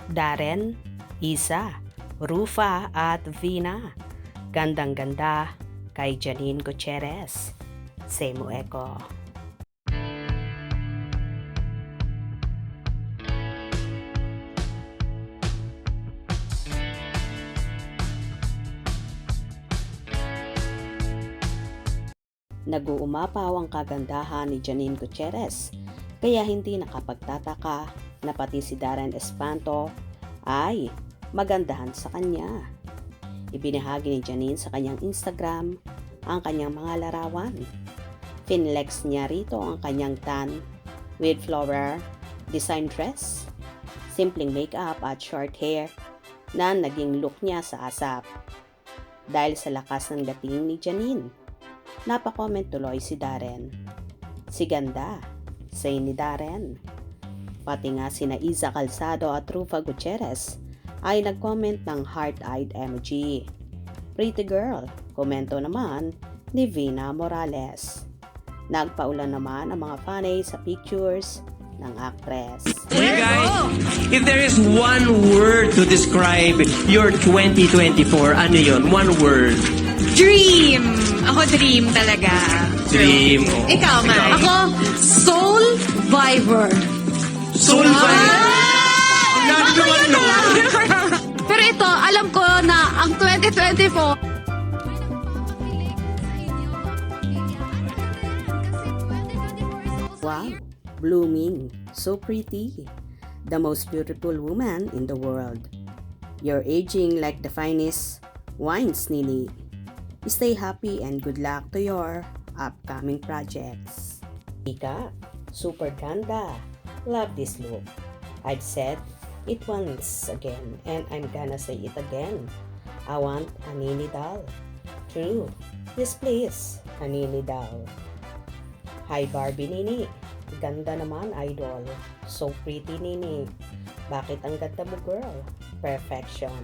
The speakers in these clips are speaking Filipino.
Darren, Isa, Rufa at Vina. Gandang-ganda kay Janine Gutierrez. Semo Eko. Nag-uumapaw ang kagandahan ni Janine Gutierrez, kaya hindi nakapagtataka na pati si Darren Espanto ay magandahan sa kanya. Ibinahagi ni Janine sa kanyang Instagram ang kanyang mga larawan. Finlex niya rito ang kanyang tan with flower design dress, simpleng makeup at short hair na naging look niya sa ASAP. Dahil sa lakas ng dating ni Janine, napakomment tuloy si Darren. Si ganda, say ni Darren. Pati nga sina Iza Calzado at Rufa Gutierrez ay nag-comment ng heart-eyed emoji. Pretty girl, komento naman ni Vina Morales. Nagpaulan naman ang mga fanay sa pictures ng actress. Hey guys, if there is one word to describe your 2024, ano yun? One word. Dream! Ako dream talaga. Dream. Oh. Ikaw, Mai. Ako, Soul Viber. Soul vibe. Ang dami naman no. Pero ito, alam ko na ang 2024, Wow, blooming, so pretty. The most beautiful woman in the world. You're aging like the finest wines, Nini. Stay happy and good luck to your upcoming projects. Ika, super ganda. Love this look. I've said it once again and I'm gonna say it again. I want a Nini doll. True. This place, a Nini doll. Hi Barbie Nini. Ganda naman, idol. So pretty, Nini. Bakit ang ganda mo, girl? Perfection.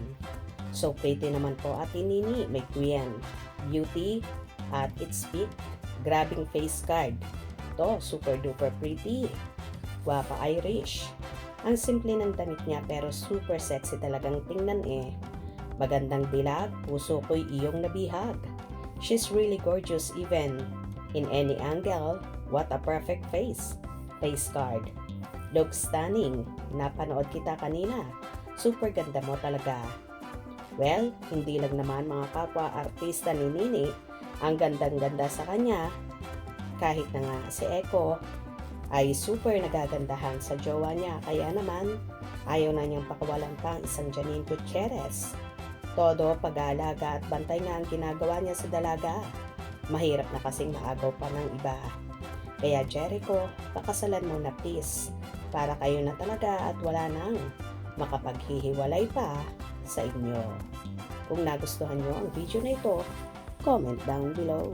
So pretty naman po, Ate Nini. May queen. Beauty at its peak. Grabbing face card. To, super duper pretty. Guwapa Irish. Ang simple ng damit niya pero super sexy talagang tingnan eh. Magandang dilag, puso ko'y iyong nabihag. She's really gorgeous even in any angle. What a perfect face. Face card. Looks stunning. Napanood kita kanina. Super ganda mo talaga. Well, hindi lang naman mga kapwa artista ni Nini ang gandang-ganda sa kanya. Kahit na nga si Eko ay super nagagandahan sa jowa niya. Kaya naman, ayaw na niyang pakawalan pang isang Janine Gutierrez. Todo pag-aalaga at bantay nga ang ginagawa niya sa dalaga. Mahirap na kasing maagaw pa ng iba. Kaya Jericho, pakasalan mo na please para kayo na talaga at wala nang makapaghihiwalay pa sa inyo. Kung nagustuhan nyo ang video na ito, comment down below.